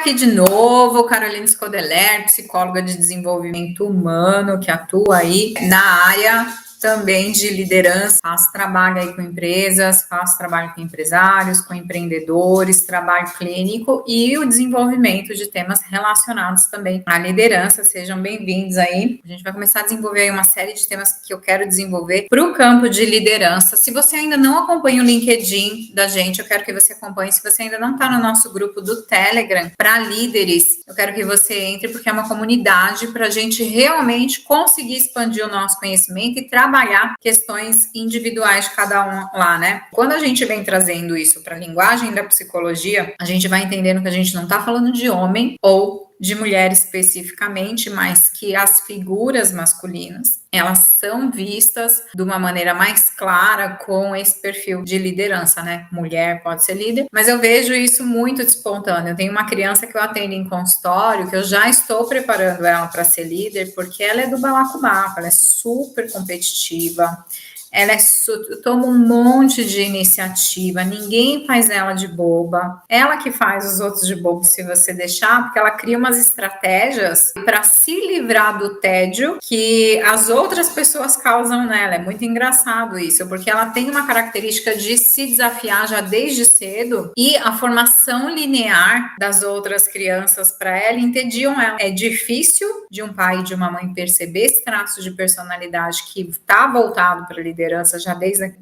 aqui de novo, Caroline Scodeler, psicóloga de desenvolvimento humano, que atua aí na área também de liderança, faço trabalho aí com empresas, faço trabalho com empresários, com empreendedores, trabalho clínico e o desenvolvimento de temas relacionados também à liderança. Sejam bem-vindos aí. A gente vai começar a desenvolver aí uma série de temas que eu quero desenvolver para o campo de liderança. Se você ainda não acompanha o LinkedIn da gente, eu quero que você acompanhe. Se você ainda não está no nosso grupo do Telegram para líderes, eu quero que você entre, porque é uma comunidade para a gente realmente conseguir expandir o nosso conhecimento e trabalhar questões individuais de cada um lá, né? Quando a gente vem trazendo isso para a linguagem da psicologia, a gente vai entendendo que a gente não está falando de homem ou de mulher especificamente, mas que as figuras masculinas, elas são vistas de uma maneira mais clara com esse perfil de liderança, né? Mulher pode ser líder, mas eu vejo isso muito despontando. Eu tenho uma criança que eu atendo em consultório, que eu já estou preparando ela para ser líder, porque ela é do balacobaco, ela é super competitiva, ela toma um monte de iniciativa, ninguém faz ela de boba, ela que faz os outros de bobo se você deixar, porque ela cria umas estratégias para se livrar do tédio que as outras pessoas causam nela. É muito engraçado isso, porque ela tem uma característica de se desafiar já desde cedo e a formação linear das outras crianças para ela entediam ela. É difícil de um pai e de uma mãe perceber esse traço de personalidade que está voltado para a liderança já desde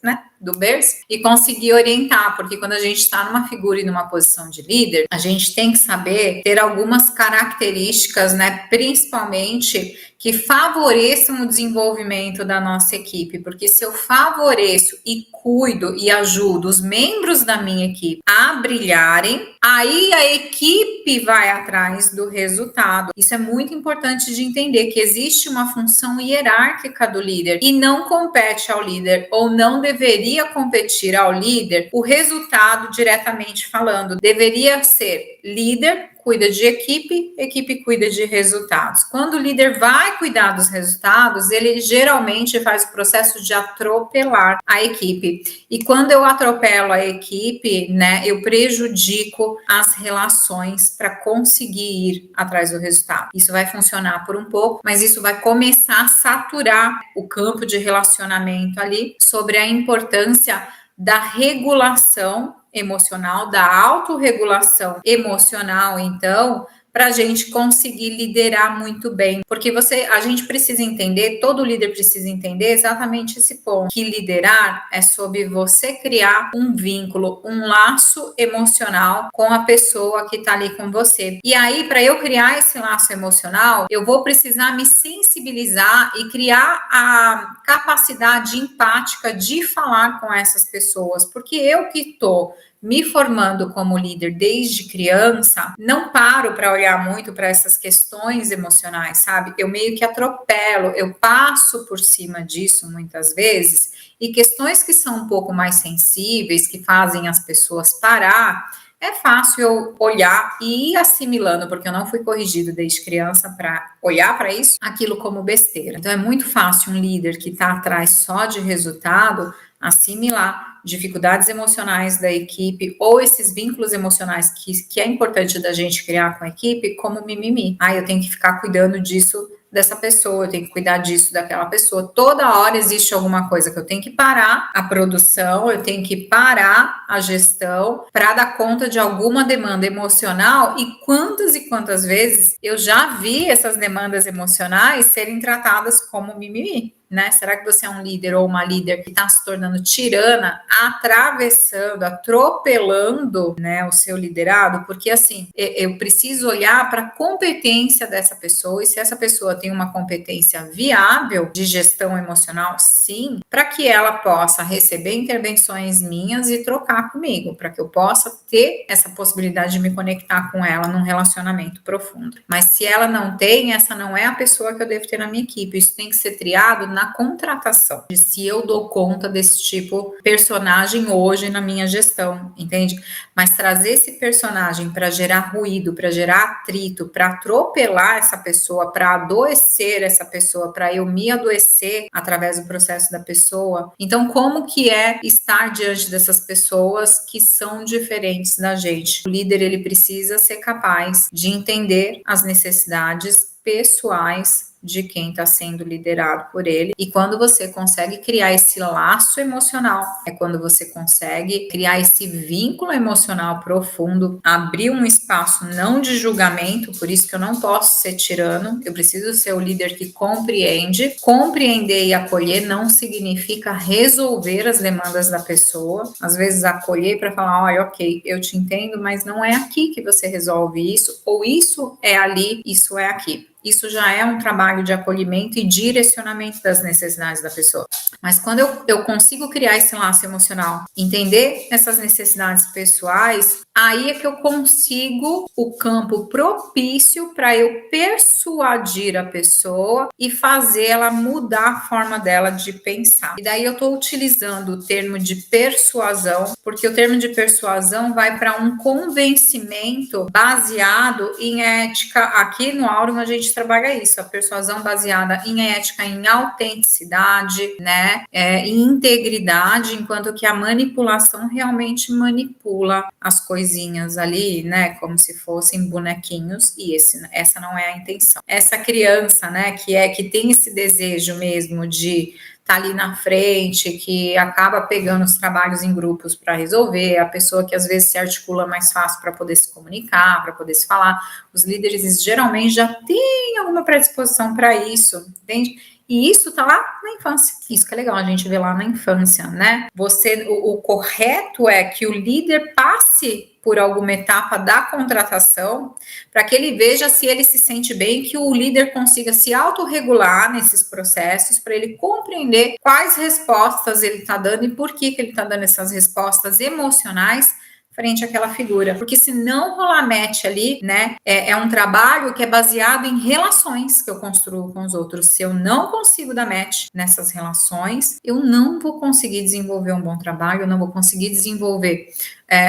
né, do berço e conseguir orientar, porque quando a gente está numa figura e numa posição de líder, a gente tem que saber ter algumas características, né, principalmente que favoreçam o desenvolvimento da nossa equipe, porque se eu favoreço e cuido e ajudo os membros da minha equipe a brilharem, aí a equipe vai atrás do resultado. Isso é muito importante de entender, que existe uma função hierárquica do líder e não compete ao líder, ou não deveria competir ao líder o resultado diretamente falando. Deveria ser líder cuida de equipe, equipe cuida de resultados. Quando o líder vai cuidar dos resultados, ele geralmente faz o processo de atropelar a equipe. E quando eu atropelo a equipe, né, eu prejudico as relações para conseguir ir atrás do resultado. Isso vai funcionar por um pouco, mas isso vai começar a saturar o campo de relacionamento ali sobre a importância da regulação emocional, da autorregulação emocional, então, para a gente conseguir liderar muito bem. Porque a gente precisa entender, todo líder precisa entender exatamente esse ponto, que liderar é sobre você criar um vínculo, um laço emocional com a pessoa que está ali com você. E aí, para eu criar esse laço emocional, eu vou precisar me sensibilizar e criar a capacidade empática de falar com essas pessoas, porque eu que estou me formando como líder desde criança, não paro para olhar muito para essas questões emocionais, sabe? Eu meio que atropelo, eu passo por cima disso muitas vezes, e questões que são um pouco mais sensíveis, que fazem as pessoas parar, é fácil eu olhar e ir assimilando, porque eu não fui corrigido desde criança para olhar para isso, aquilo como besteira. Então é muito fácil um líder que está atrás só de resultado assimilar dificuldades emocionais da equipe ou esses vínculos emocionais que é importante da gente criar com a equipe como mimimi. Eu tenho que ficar cuidando disso dessa pessoa, eu tenho que cuidar disso daquela pessoa. Toda hora existe alguma coisa que eu tenho que parar a produção, eu tenho que parar a gestão para dar conta de alguma demanda emocional. E quantas vezes eu já vi essas demandas emocionais serem tratadas como mimimi, né? Será que você é um líder ou uma líder que está se tornando tirana, atravessando, atropelando, né, o seu liderado? Porque assim, eu preciso olhar para a competência dessa pessoa, e se essa pessoa tem uma competência viável de gestão emocional, sim, para que ela possa receber intervenções minhas e trocar comigo, para que eu possa ter essa possibilidade de me conectar com ela num relacionamento profundo. Mas se ela não tem, essa não é a pessoa que eu devo ter na minha equipe. Isso tem que ser triado na contratação, de se eu dou conta desse tipo de personagem hoje na minha gestão, entende? Mas trazer esse personagem para gerar ruído, para gerar atrito, para atropelar essa pessoa, para adoecer adoecer essa pessoa, para eu me adoecer através do processo da pessoa. Então, como que é estar diante dessas pessoas que são diferentes da gente? O líder, ele precisa ser capaz de entender as necessidades pessoais de quem está sendo liderado por ele. E quando você consegue criar esse laço emocional, é quando você consegue criar esse vínculo emocional profundo, abrir um espaço não de julgamento, por isso que eu não posso ser tirano, eu preciso ser o líder que compreende. Compreender e acolher não significa resolver as demandas da pessoa. Às vezes acolher para falar, olha, ok, eu te entendo, mas não é aqui que você resolve isso, ou isso é ali, isso é aqui. Isso já é um trabalho de acolhimento e direcionamento das necessidades da pessoa. Mas quando eu consigo criar esse laço emocional, entender essas necessidades pessoais, aí é que eu consigo o campo propício para eu persuadir a pessoa e fazer ela mudar a forma dela de pensar. E daí eu estou utilizando o termo de persuasão, porque o termo de persuasão vai para um convencimento baseado em ética. Aqui no Aurum a gente trabalha isso, a persuasão baseada em ética, em autenticidade, né, em integridade, enquanto que a manipulação realmente manipula as coisinhas ali, né, como se fossem bonequinhos, e essa não é a intenção. Essa criança, né, que tem esse desejo mesmo de tá ali na frente, que acaba pegando os trabalhos em grupos para resolver, a pessoa que às vezes se articula mais fácil para poder se comunicar, para poder se falar. Os líderes geralmente já têm alguma predisposição para isso, entende? E isso tá lá na infância. Isso que é legal a gente ver lá na infância, né? O correto é que o líder passe por alguma etapa da contratação para que ele veja se ele se sente bem, que o líder consiga se autorregular nesses processos para ele compreender quais respostas ele está dando e por que ele está dando essas respostas emocionais frente àquela figura, porque se não rolar match ali, né, é um trabalho que é baseado em relações que eu construo com os outros. Se eu não consigo dar match nessas relações, eu não vou conseguir desenvolver um bom trabalho, eu não vou conseguir desenvolver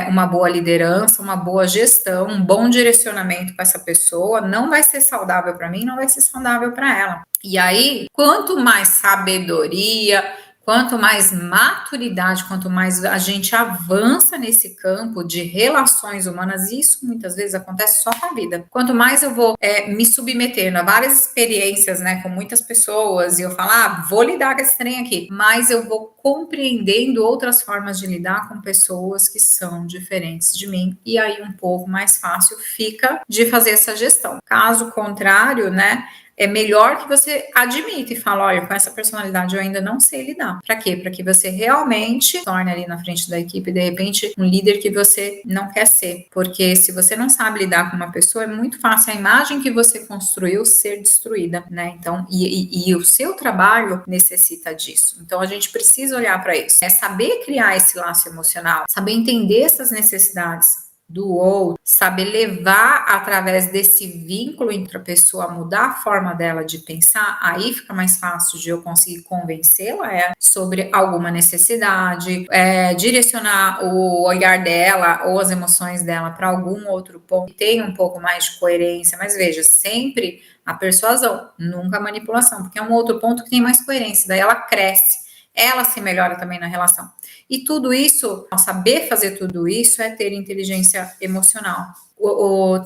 uma boa liderança, uma boa gestão, um bom direcionamento para essa pessoa. Não vai ser saudável para mim, não vai ser saudável para ela. E aí, quanto mais sabedoria, quanto mais maturidade, quanto mais a gente avança nesse campo de relações humanas, isso muitas vezes acontece só com a vida. Quanto mais eu vou me submetendo a várias experiências, né, com muitas pessoas, e eu falar, vou lidar com esse trem aqui, mais eu vou compreendendo outras formas de lidar com pessoas que são diferentes de mim, e aí um pouco mais fácil fica de fazer essa gestão. Caso contrário, né, é melhor que você admita e fale, olha, com essa personalidade eu ainda não sei lidar. Para quê? Para que você realmente torne ali na frente da equipe, de repente, um líder que você não quer ser. Porque se você não sabe lidar com uma pessoa, é muito fácil a imagem que você construiu ser destruída, né? Então, e o seu trabalho necessita disso. Então, a gente precisa olhar para isso. É saber criar esse laço emocional, saber entender essas necessidades do outro, saber levar através desse vínculo entre a pessoa a mudar a forma dela de pensar, aí fica mais fácil de eu conseguir convencê-la sobre alguma necessidade, direcionar o olhar dela ou as emoções dela para algum outro ponto que tenha um pouco mais de coerência, mas veja, sempre a persuasão, nunca a manipulação, porque é um outro ponto que tem mais coerência, daí ela cresce, ela se melhora também na relação. E tudo isso, saber fazer tudo isso é ter inteligência emocional.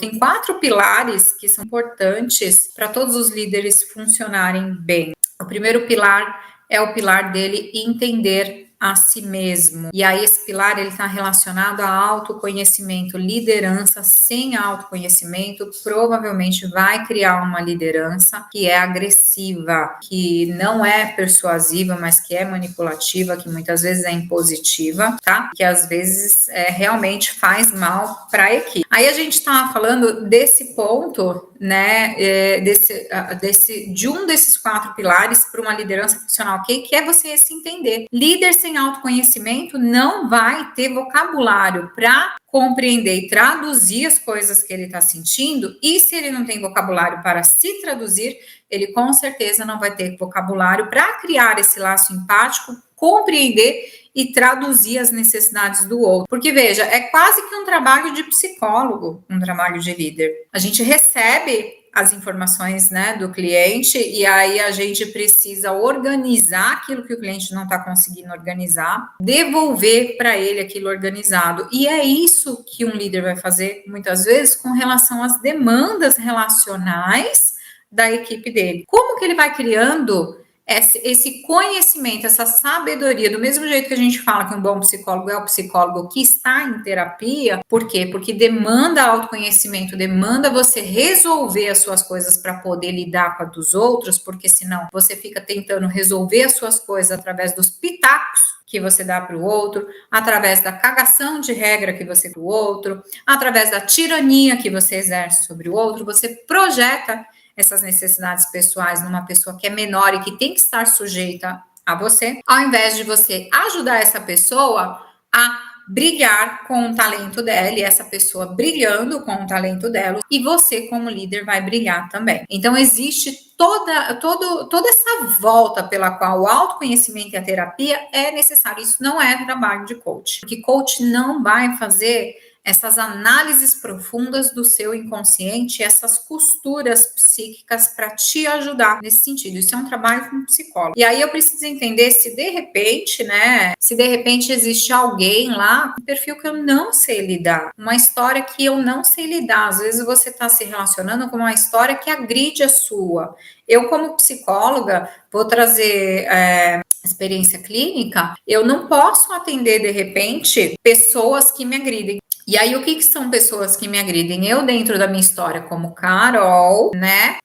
Tem 4 pilares que são importantes para todos os líderes funcionarem bem. O primeiro pilar é o pilar dele entender a si mesmo. E aí esse pilar ele está relacionado a autoconhecimento. Liderança sem autoconhecimento provavelmente vai criar uma liderança que é agressiva, que não é persuasiva, mas que é manipulativa, que muitas vezes é impositiva, tá? Que às vezes realmente faz mal para a equipe. Aí a gente estava falando desse ponto, né? De um desses 4 pilares para uma liderança funcional, que é você se entender. Líder sem autoconhecimento não vai ter vocabulário para compreender e traduzir as coisas que ele está sentindo, e se ele não tem vocabulário para se traduzir, ele com certeza não vai ter vocabulário para criar esse laço empático, compreender e traduzir as necessidades do outro. Porque, veja, é quase que um trabalho de psicólogo, um trabalho de líder. A gente recebe as informações, né, do cliente, e aí a gente precisa organizar aquilo que o cliente não está conseguindo organizar, devolver para ele aquilo organizado. E é isso que um líder vai fazer muitas vezes com relação às demandas relacionais da equipe dele. Como que ele vai criando esse conhecimento, essa sabedoria, do mesmo jeito que a gente fala que um bom psicólogo é o psicólogo que está em terapia, por quê? Porque demanda autoconhecimento, demanda você resolver as suas coisas para poder lidar com a dos outros, porque senão você fica tentando resolver as suas coisas através dos pitacos que você dá para o outro, através da cagação de regra que você dá para o outro, através da tirania que você exerce sobre o outro, você projeta essas necessidades pessoais numa pessoa que é menor e que tem que estar sujeita a você, ao invés de você ajudar essa pessoa a brilhar com o talento dela, e essa pessoa brilhando com o talento dela, e você como líder vai brilhar também. Então existe toda essa volta pela qual o autoconhecimento e a terapia é necessário. Isso não é trabalho de coach, porque coach não vai fazer essas análises profundas do seu inconsciente, essas costuras psíquicas para te ajudar nesse sentido. Isso é um trabalho com um psicólogo. E aí eu preciso entender se de repente existe alguém lá, um perfil que eu não sei lidar, uma história que eu não sei lidar. Às vezes você está se relacionando com uma história que agride a sua. Eu, como psicóloga, vou trazer experiência clínica, eu não posso atender, de repente, pessoas que me agridem. E aí, o que são pessoas que me agridem? Eu, dentro da minha história como Carol, né,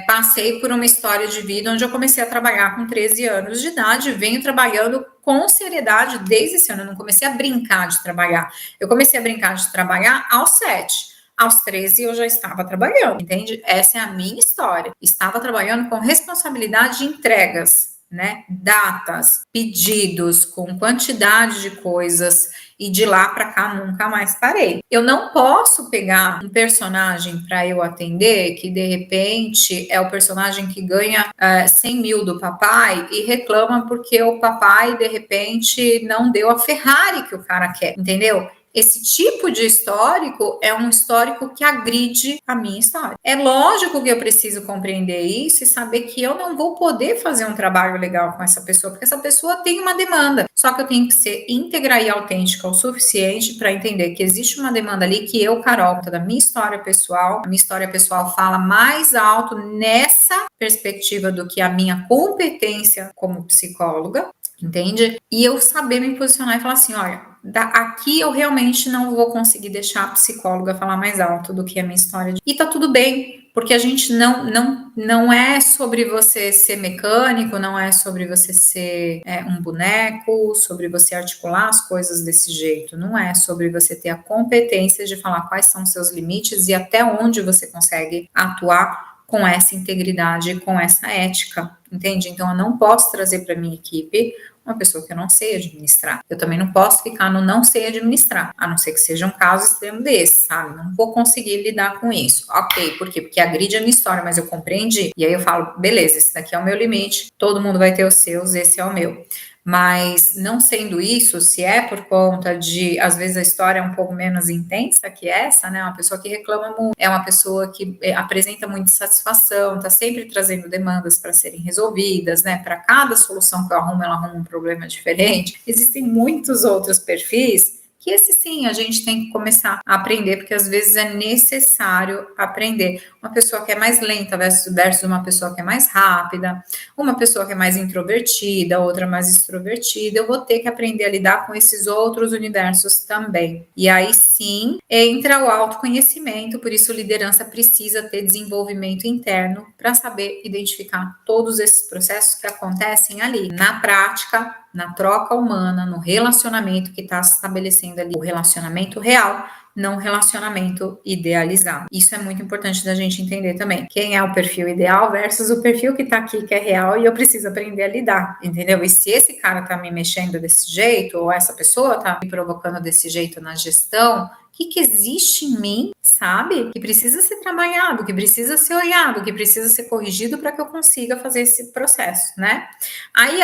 passei por uma história de vida onde eu comecei a trabalhar com 13 anos de idade, venho trabalhando com seriedade desde esse ano. Eu não comecei a brincar de trabalhar. Eu comecei a brincar de trabalhar aos 7. Aos 13 eu já estava trabalhando, entende? Essa é a minha história. Estava trabalhando com responsabilidade de entregas, né? Datas, pedidos, com quantidade de coisas, e de lá para cá nunca mais parei. Eu não posso pegar um personagem para eu atender que de repente é o personagem que ganha 100 mil do papai e reclama porque o papai de repente não deu a Ferrari que o cara quer, entendeu? Esse tipo de histórico é um histórico que agride a minha história. É lógico que eu preciso compreender isso e saber que eu não vou poder fazer um trabalho legal com essa pessoa, porque essa pessoa tem uma demanda. Só que eu tenho que ser íntegra e autêntica o suficiente para entender que existe uma demanda ali que eu, Carol, da minha história pessoal, a minha história pessoal fala mais alto nessa perspectiva do que a minha competência como psicóloga, entende? E eu saber me posicionar e falar assim, olha, aqui eu realmente não vou conseguir deixar a psicóloga falar mais alto do que a minha história. E tá tudo bem, porque a gente não é sobre você ser mecânico, não é sobre você ser um boneco, sobre você articular as coisas desse jeito, não é sobre você ter a competência de falar quais são os seus limites e até onde você consegue atuar com essa integridade, com essa ética, entende? Então eu não posso trazer para minha equipe uma pessoa que eu não sei administrar. Eu também não posso ficar no não sei administrar, a não ser que seja um caso extremo desse, sabe? Não vou conseguir lidar com isso. Ok, por quê? Porque agride a minha história, mas eu compreendi. E aí eu falo, beleza, esse daqui é o meu limite, todo mundo vai ter os seus, esse é o meu. Mas não sendo isso, se é por conta de, às vezes a história é um pouco menos intensa que essa, né? Uma pessoa que reclama muito, é uma pessoa que apresenta muita satisfação, tá sempre trazendo demandas para serem resolvidas, né? Para cada solução que eu arrumo, ela arruma um problema diferente. Existem muitos outros perfis que esse sim a gente tem que começar a aprender, porque às vezes é necessário aprender. Uma pessoa que é mais lenta versus uma pessoa que é mais rápida, uma pessoa que é mais introvertida, outra mais extrovertida, eu vou ter que aprender a lidar com esses outros universos também. E aí sim entra o autoconhecimento, por isso liderança precisa ter desenvolvimento interno para saber identificar todos esses processos que acontecem ali na prática, na troca humana, no relacionamento que está se estabelecendo ali, o relacionamento real, não relacionamento idealizado. Isso é muito importante da gente entender também. Quem é o perfil ideal versus o perfil que tá aqui, que é real, e eu preciso aprender a lidar, entendeu? E se esse cara tá me mexendo desse jeito, ou essa pessoa tá me provocando desse jeito na gestão, o que existe em mim, sabe? Que precisa ser trabalhado, que precisa ser olhado, que precisa ser corrigido para que eu consiga fazer esse processo, né? Aí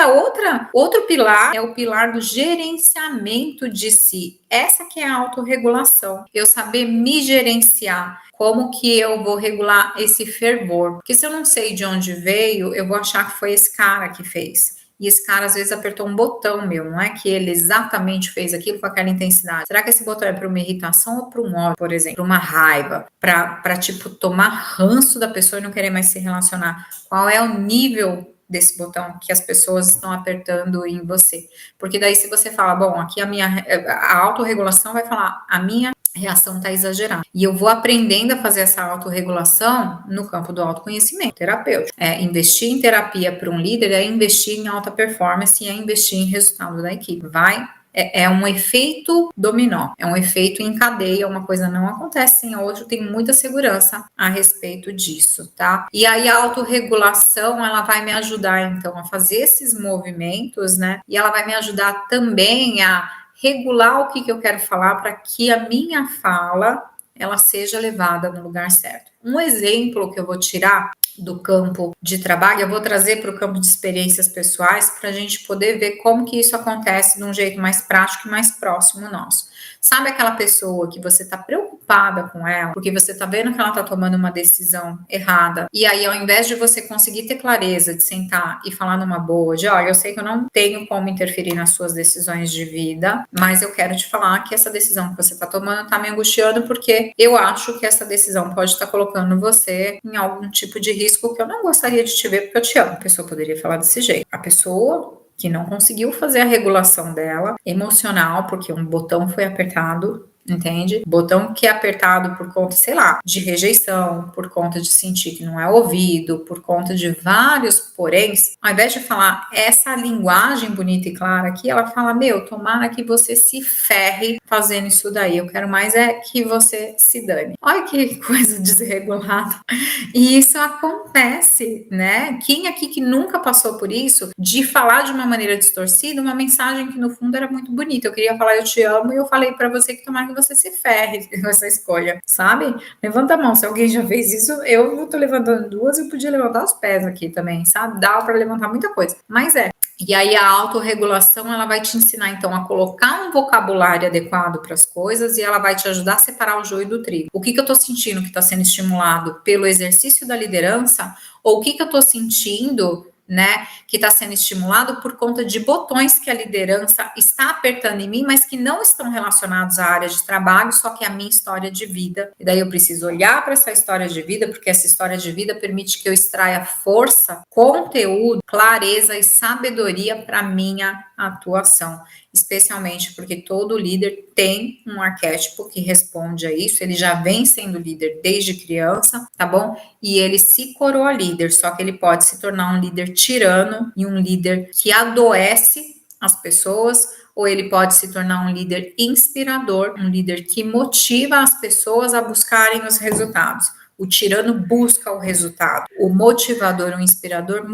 outro pilar é o pilar do gerenciamento de si. essa que é a autorregulação. Eu saber me gerenciar. Como que eu vou regular esse fervor? Porque se eu não sei de onde veio, eu vou achar que foi esse cara que fez. E esse cara, às vezes, apertou um botão meu, não é que ele exatamente fez aquilo com aquela intensidade. Será que esse botão é para uma irritação ou para um ódio, por exemplo? Para uma raiva? Para, tipo, tomar ranço da pessoa e não querer mais se relacionar? Qual é o nível desse botão que as pessoas estão apertando em você? Porque daí, se você fala, bom, aqui a autorregulação vai falar, a minha reação está exagerada. E eu vou aprendendo a fazer essa autorregulação no campo do autoconhecimento terapêutico. Investir em terapia para um líder é investir em alta performance e é investir em resultado da equipe. É um efeito dominó, é um efeito em cadeia, uma coisa não acontece sem a outra, eu tenho muita segurança a respeito disso, tá? E aí a autorregulação, ela vai me ajudar, então, a fazer esses movimentos, né? E ela vai me ajudar também a regular o que eu quero falar para que a minha fala ela seja levada no lugar certo. Um exemplo que eu vou tirar do campo de trabalho, eu vou trazer para o campo de experiências pessoais para a gente poder ver como que isso acontece de um jeito mais prático e mais próximo nosso. Sabe aquela pessoa que você está preocupada com ela, porque você está vendo que ela está tomando uma decisão errada, e aí ao invés de você conseguir ter clareza de sentar e falar numa boa, de olha, eu sei que eu não tenho como interferir nas suas decisões de vida, mas eu quero te falar que essa decisão que você está tomando está me angustiando porque eu acho que essa decisão pode estar colocando você em algum tipo de risco que eu não gostaria de te ver porque eu te amo. A pessoa poderia falar desse jeito. A pessoa que não conseguiu fazer a regulação dela emocional, porque um botão foi apertado, entende? Botão que é apertado por conta, sei lá, de rejeição, por conta de sentir que não é ouvido, por conta de vários poréns, ao invés de falar essa linguagem bonita e clara aqui, ela fala, meu, tomara que você se ferre fazendo isso daí, eu quero mais é que você se dane. Olha que coisa desregulada. E isso acontece, né? Quem aqui que nunca passou por isso, de falar de uma maneira distorcida, uma mensagem que no fundo era muito bonita. Eu queria falar eu te amo e eu falei pra você que tomara que você se ferre com essa escolha, sabe? Levanta a mão, se alguém já fez isso, eu tô levantando duas e podia levantar os pés aqui também, sabe? Dá pra levantar muita coisa, mas E aí a autorregulação, ela vai te ensinar, então, a colocar um vocabulário adequado para as coisas e ela vai te ajudar a separar o joio do trigo. O que eu tô sentindo que está sendo estimulado pelo exercício da liderança ou o que eu tô sentindo, né, que está sendo estimulado por conta de botões que a liderança está apertando em mim, mas que não estão relacionados à área de trabalho, só que à minha história de vida. E daí eu preciso olhar para essa história de vida, porque essa história de vida permite que eu extraia força, conteúdo, clareza e sabedoria para minha atuação, especialmente porque todo líder tem um arquétipo que responde a isso, ele já vem sendo líder desde criança, tá bom? E ele se coroa líder, só que ele pode se tornar um líder tirano e um líder que adoece as pessoas, ou ele pode se tornar um líder inspirador, um líder que motiva as pessoas a buscarem os resultados. O tirano busca o resultado. O motivador, o inspirador,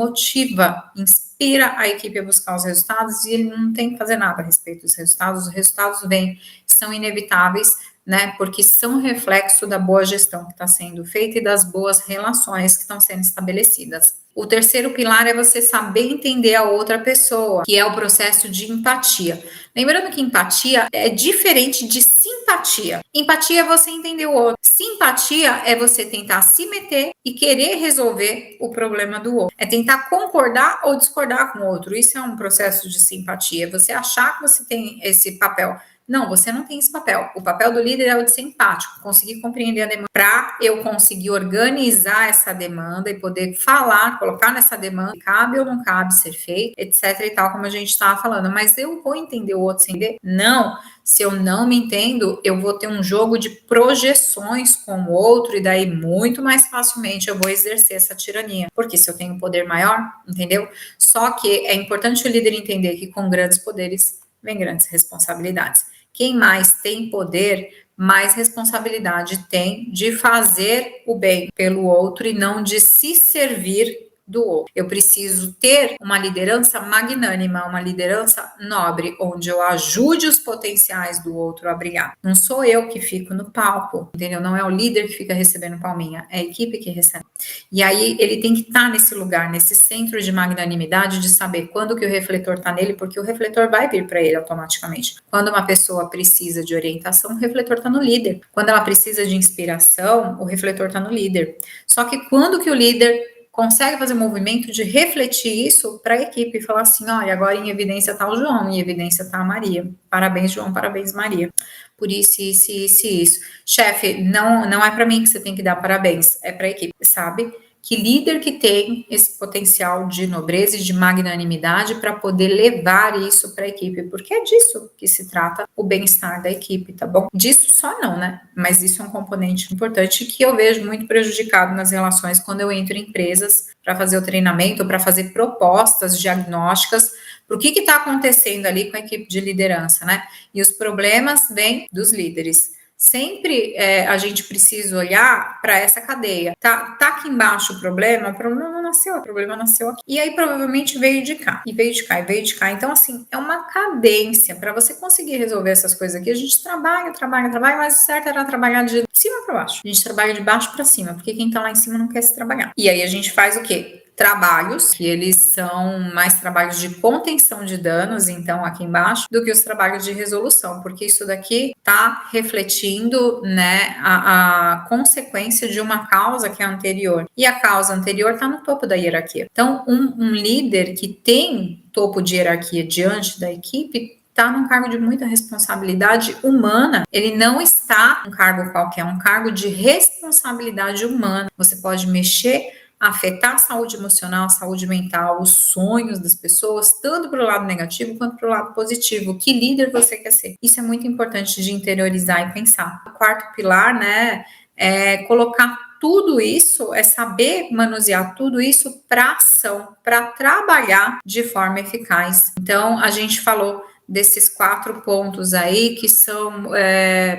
inspira a equipe a buscar os resultados e ele não tem que fazer nada a respeito dos resultados. Os resultados vêm, são inevitáveis, né? Porque são reflexo da boa gestão que está sendo feita e das boas relações que estão sendo estabelecidas. O terceiro pilar é você saber entender a outra pessoa, que é o processo de empatia. Lembrando que empatia é diferente de simpatia. Empatia é você entender o outro. Simpatia é você tentar se meter e querer resolver o problema do outro. É tentar concordar ou discordar com o outro. Isso é um processo de simpatia. É você achar que você tem esse papel. Não, você não tem esse papel. O papel do líder é o de ser empático, conseguir compreender a demanda, para eu conseguir organizar essa demanda e poder falar, colocar nessa demanda, cabe ou não cabe ser feito, etc e tal, como a gente estava falando. Mas eu vou entender o outro sem entender? Não. Se eu não me entendo, eu vou ter um jogo de projeções com o outro e daí muito mais facilmente eu vou exercer essa tirania. Porque se eu tenho um poder maior, entendeu? Só que é importante o líder entender que com grandes poderes vem grandes responsabilidades. Quem mais tem poder, mais responsabilidade tem de fazer o bem pelo outro e não de se servir do outro. Eu preciso ter uma liderança magnânima, uma liderança nobre, onde eu ajude os potenciais do outro a brilhar. Não sou eu que fico no palco, entendeu? Não é o líder que fica recebendo palminha, é a equipe que recebe. E aí ele tem que estar nesse lugar, nesse centro de magnanimidade, de saber quando que o refletor está nele, porque o refletor vai vir para ele automaticamente. Quando uma pessoa precisa de orientação, o refletor está no líder. Quando ela precisa de inspiração, o refletor está no líder. Só que quando que o líder consegue fazer um movimento de refletir isso para a equipe e falar assim, olha, agora em evidência está o João, em evidência está a Maria. Parabéns, João, parabéns, Maria. Por isso, isso. Chefe, não é para mim que você tem que dar parabéns, é para a equipe, sabe? Que líder que tem esse potencial de nobreza e de magnanimidade para poder levar isso para a equipe, porque é disso que se trata o bem-estar da equipe, tá bom? Disso só não, né? Mas isso é um componente importante que eu vejo muito prejudicado nas relações quando eu entro em empresas para fazer o treinamento, para fazer propostas diagnósticas para o que está acontecendo ali com a equipe de liderança, né? E os problemas vêm dos líderes. Sempre a gente precisa olhar para essa cadeia. Tá aqui embaixo o problema não nasceu, o problema nasceu aqui. E aí provavelmente veio de cá, e veio de cá, e veio de cá. Então, assim, é uma cadência. Para você conseguir resolver essas coisas aqui, a gente trabalha, mas o certo era trabalhar de cima para baixo. A gente trabalha de baixo para cima, porque quem tá lá em cima não quer se trabalhar. E aí a gente faz o quê? Trabalhos, que eles são mais trabalhos de contenção de danos, então aqui embaixo, do que os trabalhos de resolução, porque isso daqui está refletindo, né, a consequência de uma causa que é anterior, e a causa anterior está no topo da hierarquia. Então, um líder que tem topo de hierarquia diante da equipe está num cargo de muita responsabilidade humana, ele não está num cargo qualquer, é um cargo de responsabilidade humana. Você pode mexer, afetar a saúde emocional, a saúde mental, os sonhos das pessoas, tanto para o lado negativo quanto para o lado positivo. Que líder você quer ser? Isso é muito importante de interiorizar e pensar. O quarto pilar, né, é colocar tudo isso, é saber manusear tudo isso para ação, para trabalhar de forma eficaz. Então, a gente falou desses 4 pontos aí que são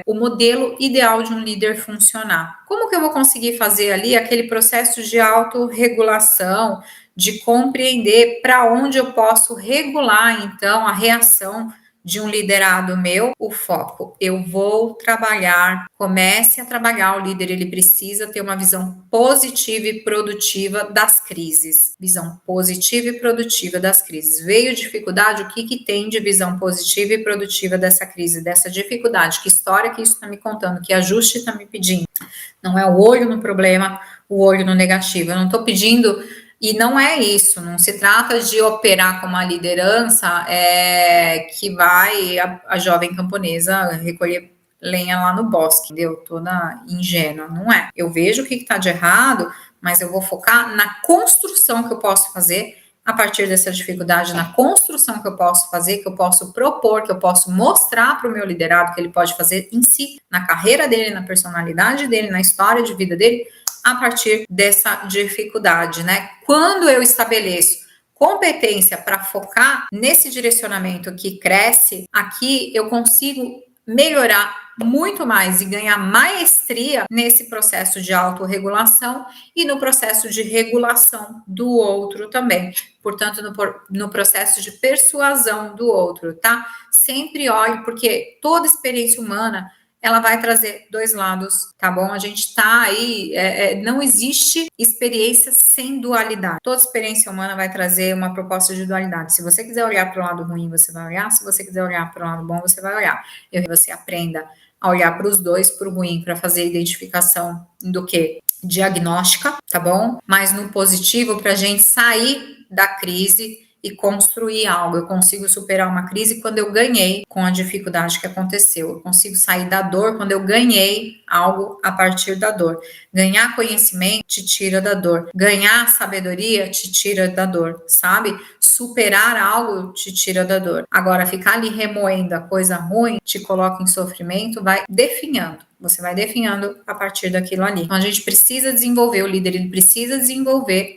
o modelo ideal de um líder funcionar. Como que eu vou conseguir fazer ali aquele processo de autorregulação, de compreender para onde eu posso regular, então, a reação de um liderado meu? O foco. Eu vou trabalhar, comece a trabalhar. O líder, ele precisa ter uma visão positiva e produtiva das crises. Visão positiva e produtiva das crises. Veio dificuldade, o que tem de visão positiva e produtiva dessa crise, dessa dificuldade? Que história que isso está me contando? Que ajuste está me pedindo? Não é o olho no problema, o olho no negativo. Eu não estou pedindo. E não é isso, não se trata de operar como uma liderança que vai a jovem camponesa recolher lenha lá no bosque, entendeu? Toda ingênua, não é. Eu vejo o que está de errado, mas eu vou focar na construção que eu posso fazer a partir dessa dificuldade, na construção que eu posso fazer, que eu posso propor, que eu posso mostrar para o meu liderado que ele pode fazer em si, na carreira dele, na personalidade dele, na história de vida dele, a partir dessa dificuldade, né? Quando eu estabeleço competência para focar nesse direcionamento que cresce, aqui eu consigo melhorar muito mais e ganhar maestria nesse processo de autorregulação e no processo de regulação do outro também. Portanto, no processo de persuasão do outro, tá? Sempre olhe, porque toda experiência humana ela vai trazer 2 lados, tá bom? A gente tá aí, não existe experiência sem dualidade. Toda experiência humana vai trazer uma proposta de dualidade. Se você quiser olhar para o lado ruim, você vai olhar. Se você quiser olhar para o lado bom, você vai olhar. E você aprenda a olhar para os dois, para o ruim, para fazer identificação do que? Diagnóstica, tá bom? Mas no positivo, para a gente sair da crise e construir algo. Eu consigo superar uma crise quando eu ganhei com a dificuldade que aconteceu. Eu consigo sair da dor quando eu ganhei algo a partir da dor. Ganhar conhecimento te tira da dor. Ganhar sabedoria te tira da dor, sabe? Superar algo te tira da dor. Agora, ficar ali remoendo a coisa ruim te coloca em sofrimento, vai definhando. Você vai definhando a partir daquilo ali. Então, a gente precisa desenvolver, o líder ele precisa desenvolver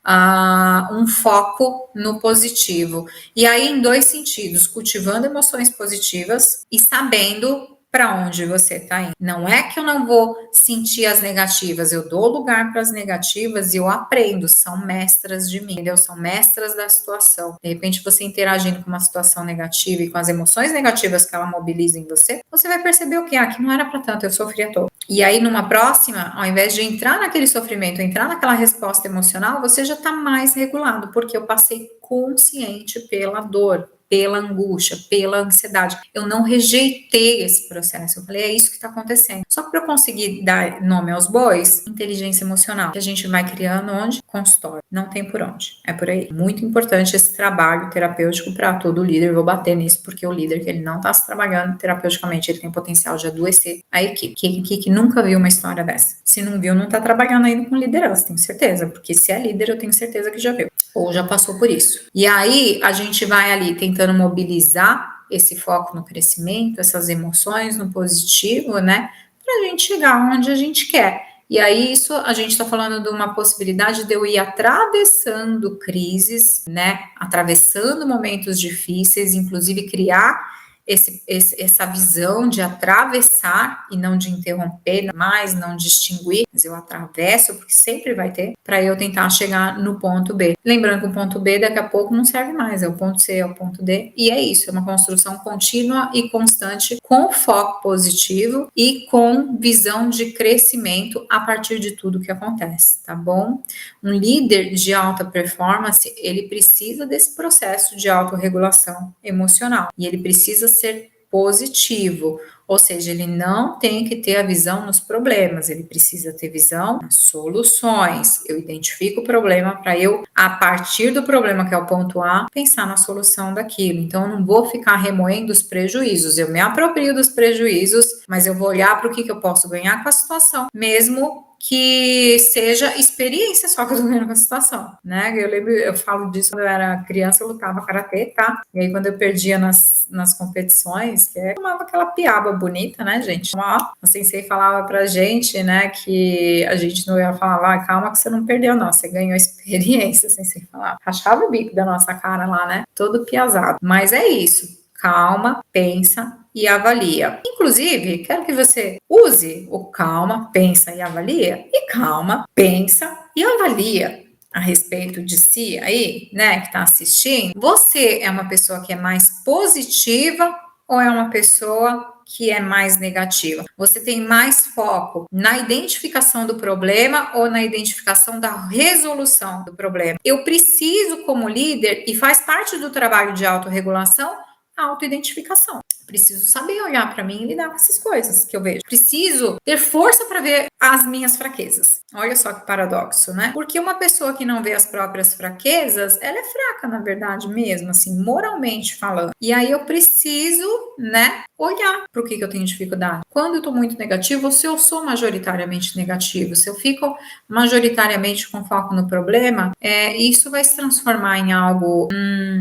um foco no positivo. E aí, em 2 sentidos, cultivando emoções positivas e sabendo para onde você está indo. Não é que eu não vou sentir as negativas, eu dou lugar para as negativas e eu aprendo, são mestras de mim, entendeu? São mestras da situação. De repente, você interagindo com uma situação negativa e com as emoções negativas que ela mobiliza em você, você vai perceber o que? Que não era para tanto, eu sofri à toa. E aí, numa próxima, ao invés de entrar naquele sofrimento, entrar naquela resposta emocional, você já está mais regulado, porque eu passei consciente pela dor, pela angústia, pela ansiedade. Eu não rejeitei esse processo. Eu falei, é isso que está acontecendo. Só que para eu conseguir dar nome aos bois, inteligência emocional, que a gente vai criando onde? Consultório. Não tem por onde. É por aí. Muito importante esse trabalho terapêutico para todo líder. Eu vou bater nisso, porque o líder que ele não está se trabalhando terapeuticamente, ele tem potencial de adoecer a equipe. Que nunca viu uma história dessa? Se não viu, não está trabalhando ainda com liderança, tenho certeza. Porque se é líder, eu tenho certeza que já viu. Ou já passou por isso. E aí, a gente vai ali tentando mobilizar esse foco no crescimento, essas emoções no positivo, né? Pra gente chegar onde a gente quer. E aí, isso a gente está falando de uma possibilidade de eu ir atravessando crises, né? Atravessando momentos difíceis, inclusive criar essa visão de atravessar e não de interromper mais, não distinguir, mas eu atravesso, porque sempre vai ter, para eu tentar chegar no ponto B. Lembrando que o ponto B daqui a pouco não serve mais, é o ponto C, é o ponto D, e é isso, é uma construção contínua e constante, com foco positivo e com visão de crescimento a partir de tudo que acontece, tá bom? Um líder de alta performance, ele precisa desse processo de autorregulação emocional e ele precisa ser positivo, ou seja, ele não tem que ter a visão nos problemas, ele precisa ter visão nas soluções. Eu identifico o problema para eu, a partir do problema, que é o ponto A, pensar na solução daquilo. Então, eu não vou ficar remoendo os prejuízos, eu me aproprio dos prejuízos, mas eu vou olhar para o que eu posso ganhar com a situação, mesmo que seja experiência só que eu tô vendo com a situação, né? Eu lembro, eu falo disso quando eu era criança, eu lutava karatê, tá? E aí quando eu perdia nas competições, que eu tomava aquela piaba bonita, né, gente? Ó, a sensei falava pra gente, né, que a gente não ia falar, calma que você não perdeu, não, você ganhou experiência, a sensei falava. Rachava o bico da nossa cara lá, né? Todo piazado. Mas é isso. Calma, pensa e avalia. Inclusive, quero que você use o calma, pensa e avalia, e calma, pensa e avalia a respeito de si aí, né, que está assistindo. Você é uma pessoa que é mais positiva ou é uma pessoa que é mais negativa? Você tem mais foco na identificação do problema ou na identificação da resolução do problema? Eu preciso, como líder, e faz parte do trabalho de autorregulação, a autoidentificação. Preciso saber olhar para mim e lidar com essas coisas que eu vejo. Preciso ter força para ver as minhas fraquezas. Olha só que paradoxo, né? Porque uma pessoa que não vê as próprias fraquezas, ela é fraca, na verdade mesmo, assim, moralmente falando. E aí eu preciso, né, olhar para o que eu tenho dificuldade. Quando eu tô muito negativo, ou se eu sou majoritariamente negativo, se eu fico majoritariamente com foco no problema, isso vai se transformar em algo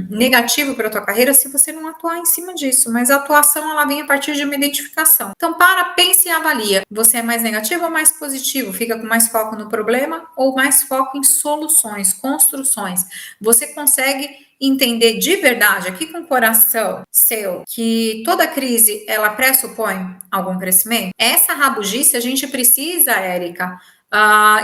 negativo para a tua carreira se você não atuar em cima disso. Mas a atuação, ela vem a partir de uma identificação. Então, pense e avalia. Você é mais negativo ou mais positivo? Fica com mais foco no problema ou mais foco em soluções, construções? Você consegue entender de verdade, aqui com o coração seu, que toda crise, ela pressupõe algum crescimento? Essa rabugice a gente precisa, Érica,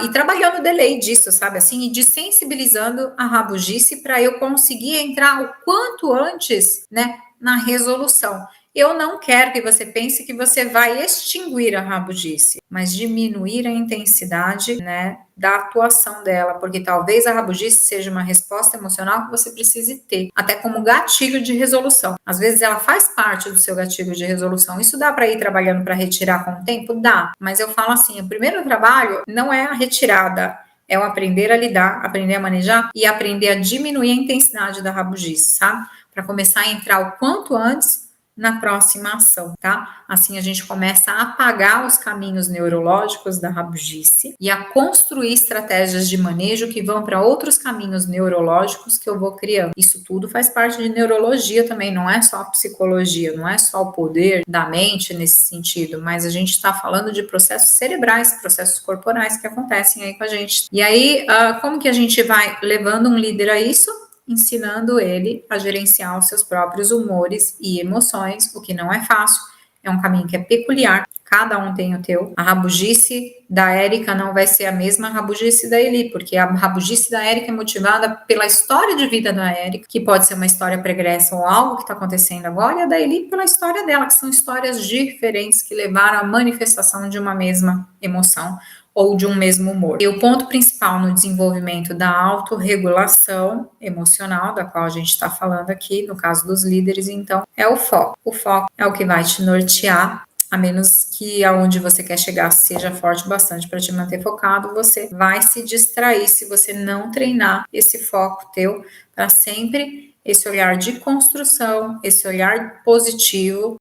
e trabalhando o delay disso, sabe assim, e desensibilizando a rabugice para eu conseguir entrar o quanto antes, né, na resolução. Eu não quero que você pense que você vai extinguir a rabugice, mas diminuir a intensidade, né, da atuação dela, porque talvez a rabugice seja uma resposta emocional que você precise ter, até como gatilho de resolução. Às vezes ela faz parte do seu gatilho de resolução. Isso dá para ir trabalhando para retirar com o tempo? Dá, mas eu falo assim, o primeiro trabalho não é a retirada, é o aprender a lidar, aprender a manejar e aprender a diminuir a intensidade da rabugice, sabe? Para começar a entrar o quanto antes na próxima ação, tá? Assim a gente começa a apagar os caminhos neurológicos da rabugice e a construir estratégias de manejo que vão para outros caminhos neurológicos que eu vou criando. Isso tudo faz parte de neurologia também, não é só psicologia, não é só o poder da mente nesse sentido, mas a gente está falando de processos cerebrais, processos corporais que acontecem aí com a gente. E aí, como que a gente vai levando um líder a isso? Ensinando ele a gerenciar os seus próprios humores e emoções, o que não é fácil, é um caminho que é peculiar. Cada um tem o teu. A rabugice da Érica não vai ser a mesma rabugice da Eli, porque a rabugice da Érica é motivada pela história de vida da Érica, que pode ser uma história pregressa ou algo que está acontecendo agora, e a da Eli pela história dela, que são histórias diferentes que levaram à manifestação de uma mesma emoção ou de um mesmo humor. E o ponto principal no desenvolvimento da autorregulação emocional, da qual a gente está falando aqui, no caso dos líderes, então, é o foco. O foco é o que vai te nortear, a menos que aonde você quer chegar seja forte bastante para te manter focado, você vai se distrair se você não treinar esse foco teu para sempre esse olhar de construção, esse olhar positivo